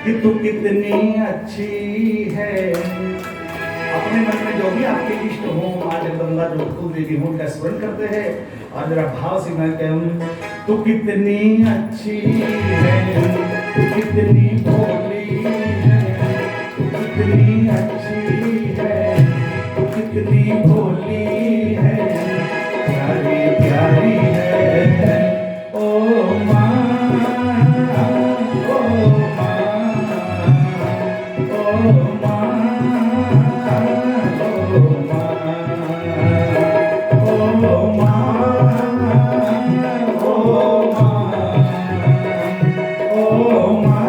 कि तू कितनी अच्छी है। अपने मन में जो भी आपके इष्ट हो, माँ जगदम्बा जो कुल देवी हो, उनका स्मरण करते हैं और जरा भाव से मैं कहूँ, तू कितनी अच्छी है, तू कितनी भोली है, तू कितनी अच्छी है, तू कितनी भोली है, प्यारी प्यारी है ओ माँ, ओ माँ, ओ माँ, ओ माँ,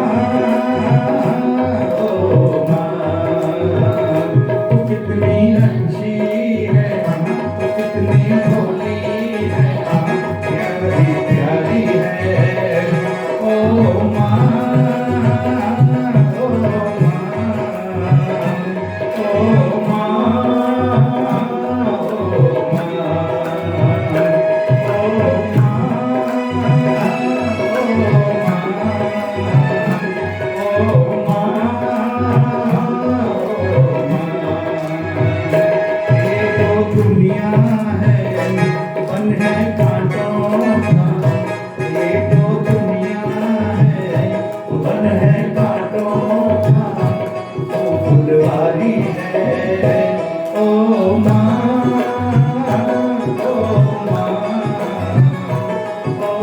दुनिया है वन है कांटों का, ये तो दुनिया है वन है कांटों का, तो फुलवारी है ओ माँ, ओ माँ, ओ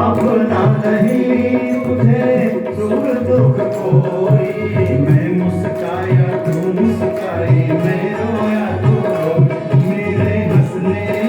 अपना नहीं तुझे सुख दुख कोई, मैं मुस्काया तू मुस्काई, मैं रोया तू रो, मेरे हंसने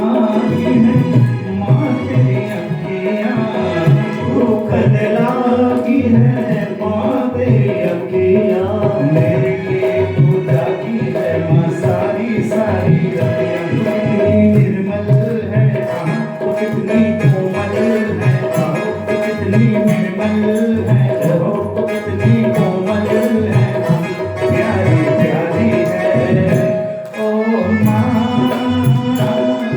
लागी है माँ तेरी अखियाँ, भूखन लागी है माँ तेरी अखियाँ, मेरे लिए तू जागी है माँ सारी सारी रतियाँ। कितनी निर्मल है तो कितनी कोमल है, तो कितनी निर्मल है तो कितनी कोमल है, प्यारी प्यारी है ओ माँ, ओ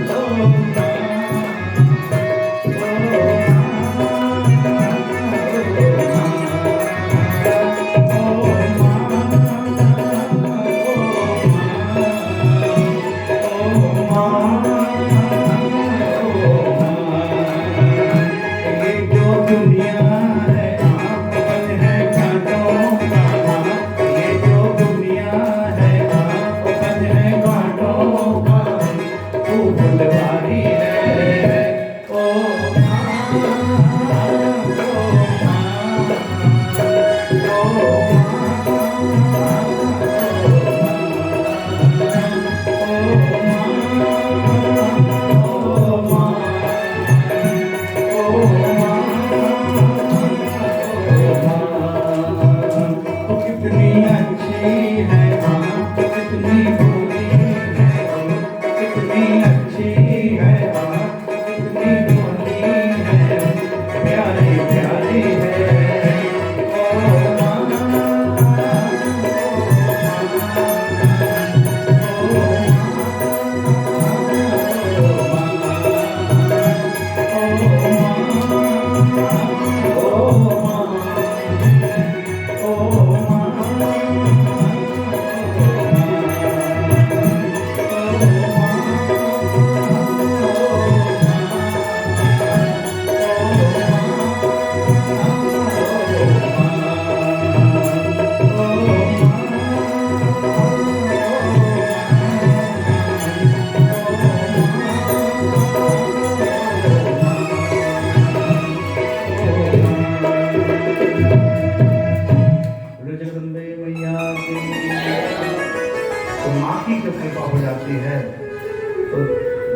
माँ,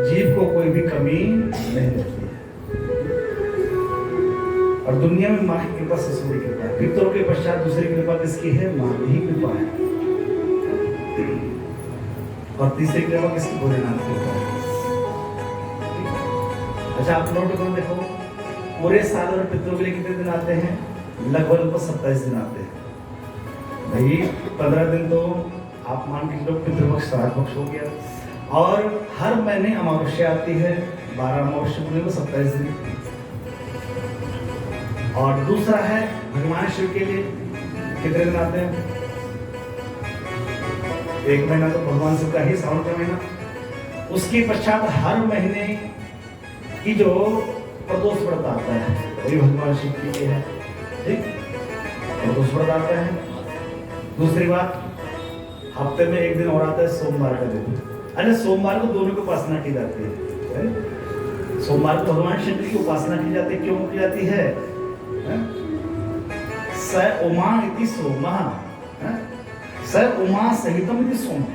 जीव को कोई भी कमी नहीं रहती है। और दुनिया में माँ की कृपा सबसे बड़ी कृपा है। पितरों के पश्चात दूसरी कृपा किसकी है? माँ की ही कृपा है। और तीसरी कृपा किसकी? भोलेनाथ की कृपा है। अच्छा, आप नोट करो, देखो पूरे साल और पितरों के लिए कितने दिन आते हैं? लगभग 27 दिन आते हैं। भाई 15 दिन तो आप मान के चलो पितृपक्ष श्राद्ध पक्ष हो गया, और हर महीने अमावस्या आती है, 12 अमावस्या पूरे को 27 दिन। और दूसरा है भगवान शिव के लिए कितने दिन आते हैं? 1 महीना तो भगवान शिव का ही, सावन का महीना। उसके पश्चात हर महीने की जो प्रदोष व्रत आता है वही भगवान शिव के लिए है, ठीक? प्रदोष व्रत आता है। दूसरी बात, हफ्ते में 1 दिन और आता है, सोमवार का दिन। अरे सोमवार को दोनों की उपासना की जाती है। सोमवार को भगवान शंकर की उपासना की जाती है। क्यों की जाती है? स उमा इति सोमः, स उमा सहितम इति सोमः।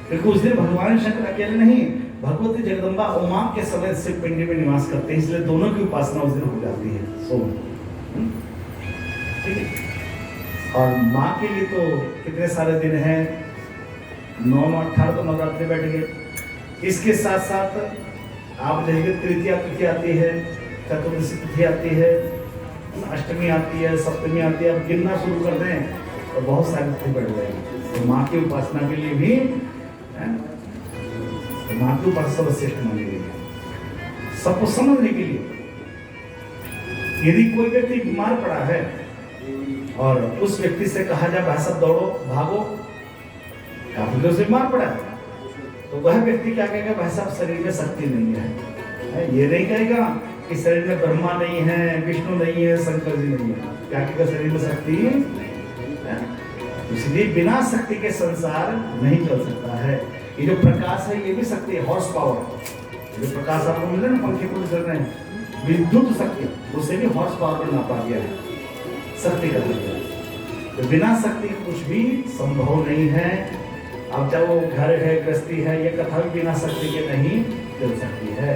क्योंकि उस दिन भगवान शंकर अकेले नहीं, भगवती जगदम्बा उमा के समेत शिव पिंडी में निवास करते हैं, इसलिए दोनों की उपासना उस दिन हो जाती है, सोम। ठीक है। और माँ के लिए तो कितने सारे दिन हैं, 9, 18 तो नवरात्रि बैठ गए। इसके साथ साथ आप देखेंगे तृतीया तिथि आती है, चतुर्दशी तिथि आती है, अष्टमी आती है, सप्तमी आती है। अब गिनना शुरू कर दें तो बहुत सारी तिथि बढ़ जाएगी। तो माँ की उपासना के लिए भी तो माँ की उपासना सर्वश्रेष्ठ मानी गई है। सबको समझने के लिए, यदि कोई व्यक्ति बीमार पड़ा है और उस व्यक्ति से कहा जाए भाई साहब दौड़ो भागो, काफी देर से बीमार पड़ा है, तो वह व्यक्ति क्या कहेगा? भाई साहब शरीर में शक्ति नहीं है। ये नहीं कहेगा कि शरीर में ब्रह्मा नहीं है, विष्णु नहीं है, शंकर जी नहीं है। क्या कहेगा? शरीर में शक्ति है। इसलिए बिना शक्ति के संसार नहीं चल सकता है। ये जो प्रकाश है ये भी शक्ति है, हॉर्स पावर। जो प्रकाश आपको मिल रहा है ना, पंखे को चल रहे हैं, विद्युत शक्ति, उसे भी हॉर्स पावर पर नापा गया है, शक्ति का दर्जा। तो बिना शक्ति कुछ भी संभव नहीं है। अब चाहे वो घर है, गृहस्थी है, ये कथा भी बिना शक्ति के नहीं चल सकती है।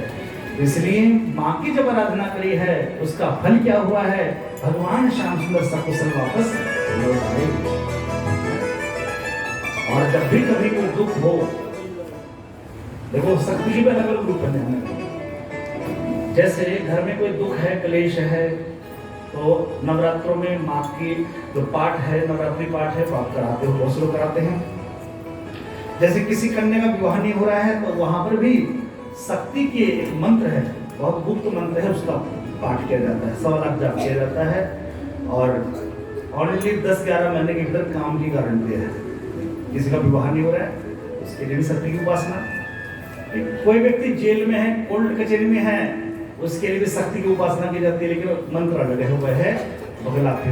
इसलिए माँ की जब आराधना करी है उसका फल क्या हुआ है, भगवान श्याम सुंदर सकुशल वापस लौट आए। और जब भी कभी कोई दुख हो, देखो शक्ति की भी अलग अलग रूप है। जैसे घर में कोई दुख है, क्लेश है, तो नवरात्रों में माँ की जो पाठ है, नवरात्रि पाठ है, तो आप कराते हो, बहुत लोग कराते हैं। जैसे किसी कन्या का विवाह नहीं हो रहा है तो वहां पर भी शक्ति के एक मंत्र है, बहुत गुप्त मंत्र है, उसका पाठ किया जाता है, 100 लाख जाप किया जाता है। और ऑनली 10-11 महीने के भीतर काम की गारंटी है। किसी का विवाह नहीं हो रहा है, उसके लिए शक्ति की उपासना। कोई व्यक्ति जेल में है, कोर्ट कचहरी में है, उसके लिए भी शक्ति की उपासना की जाती है, लेकिन मंत्र अलग है, वह है बगलाफी।